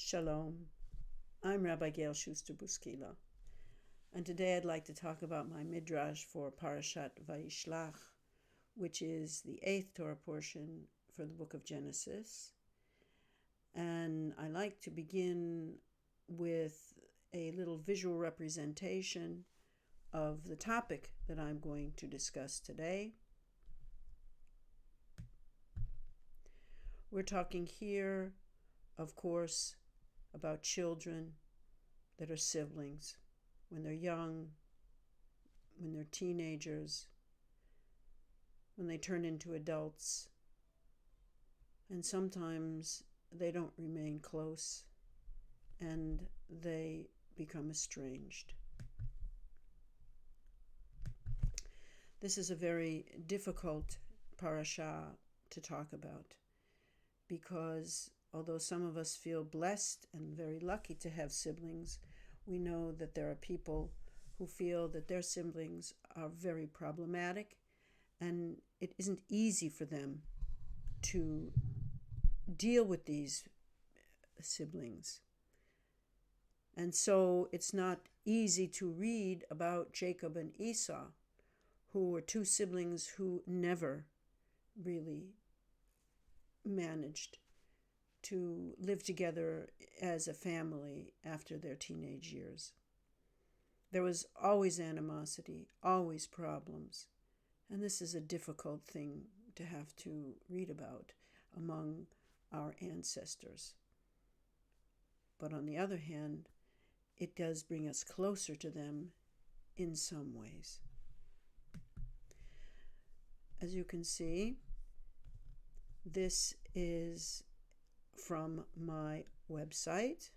Shalom, I'm Rabbi Gail Schuster-Buskila, and today I'd like to talk about my Midrash for Parashat Vayishlach, which is the 8th Torah portion for the book of Genesis. And I like to begin with a little visual representation of the topic that I'm going to discuss today. We're talking here, of course, about children that are siblings, when they're young, when they're teenagers, when they turn into adults, and sometimes they don't remain close and they become estranged. This is a very difficult parasha to talk about because although some of us feel blessed and very lucky to have siblings, we know that there are people who feel that their siblings are very problematic and it isn't easy for them to deal with these siblings. And so it's not easy to read about Jacob and Esau, who were two siblings who never really managed to live together as a family after their teenage years. There was always animosity, always problems, and this is a difficult thing to have to read about among our ancestors. But on the other hand, it does bring us closer to them in some ways. As you can see, this is from my website.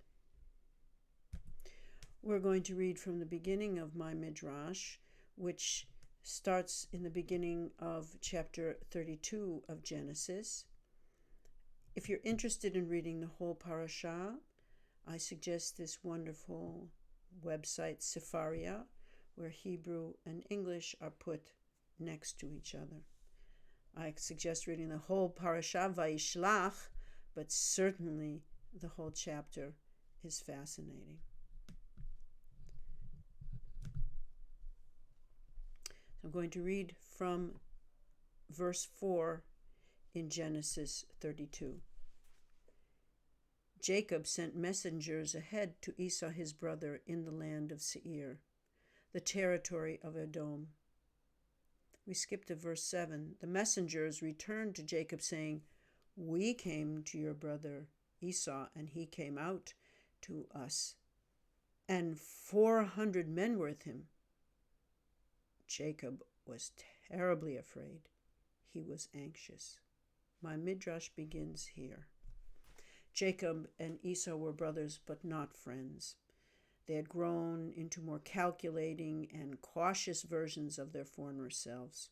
We're going to read from the beginning of my Midrash, which starts in the beginning of chapter 32 of Genesis. If you're interested in reading the whole parasha, I suggest this wonderful website, Sefaria, where Hebrew and English are put next to each other. I suggest reading the whole Parashat Vayishlach, but certainly the whole chapter is fascinating. I'm going to read from verse 4 in Genesis 32. Jacob sent messengers ahead to Esau his brother in the land of Seir, the territory of Edom. We skip to verse 7. The messengers returned to Jacob saying, "We came to your brother Esau, and he came out to us, and 400 men were with him." Jacob was terribly afraid. He was anxious. My midrash begins here. Jacob and Esau were brothers, but not friends. They had grown into more calculating and cautious versions of their former selves.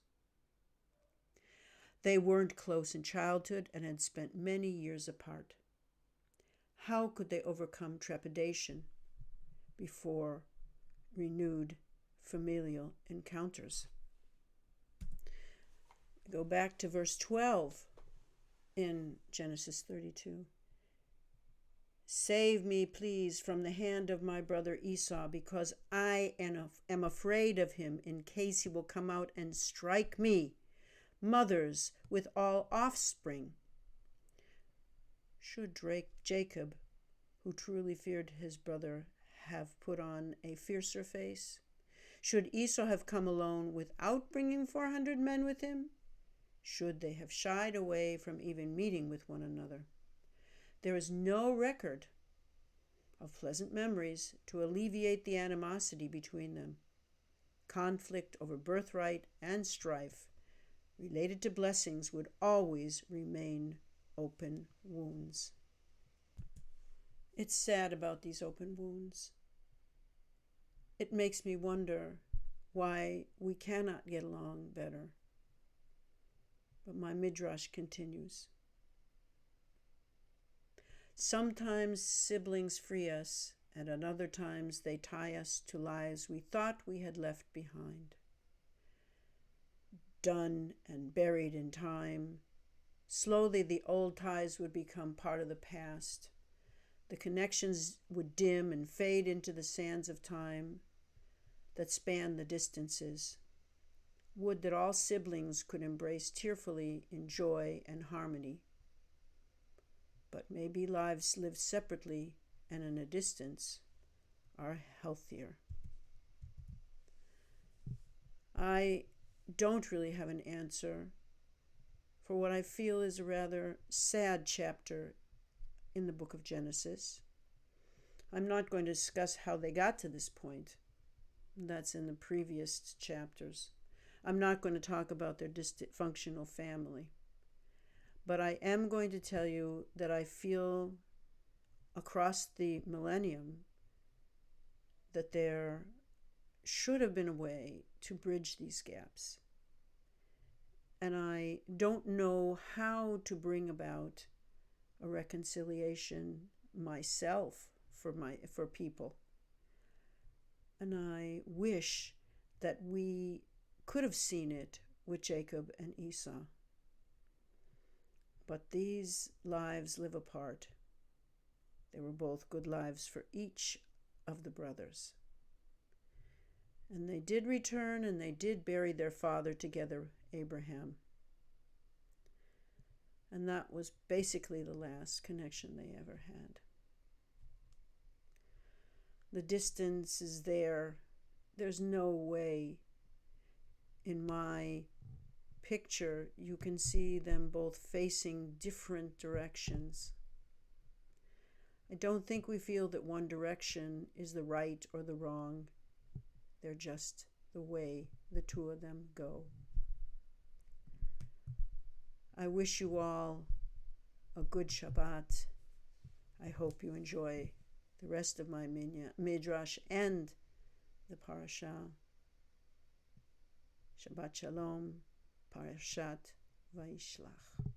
They weren't close in childhood and had spent many years apart. How could they overcome trepidation before renewed familial encounters? Go back to verse 12 in Genesis 32. "Save me, please, from the hand of my brother Esau, because I am afraid of him in case he will come out and strike me, mothers with all offspring." Should Jacob, who truly feared his brother, have put on a fiercer face? Should Esau have come alone without bringing 400 men with him? Should they have shied away from even meeting with one another? There is no record of pleasant memories to alleviate the animosity between them. Conflict over birthright and strife related to blessings would always remain open wounds. It's sad about these open wounds. It makes me wonder why we cannot get along better. But my midrash continues. Sometimes siblings free us, and at other times they tie us to lives we thought we had left behind. Done and buried in time, slowly the old ties would become part of the past. The connections would dim and fade into the sands of time that span the distances. Would that all siblings could embrace tearfully in joy and harmony. But maybe lives lived separately and in a distance are healthier. I don't really have an answer for what I feel is a rather sad chapter in the book of Genesis. I'm not going to discuss how they got to this point. That's in the previous chapters. I'm not going to talk about their dysfunctional family. But I am going to tell you that I feel across the millennium that there should have been a way to bridge these gaps. And I don't know how to bring about a reconciliation myself for people. And I wish that we could have seen it with Jacob and Esau. But these lives live apart. They were both good lives for each of the brothers. And they did return, and they did bury their father together, Abraham. And that was basically the last connection they ever had. The distance is there. There's no way in my picture you can see them both facing different directions. I don't think we feel that one direction is the right or the wrong. They're just the way the two of them go. I wish you all a good Shabbat. I hope you enjoy the rest of my Midrash and the Parasha. Shabbat Shalom, Parashat Vayishlach.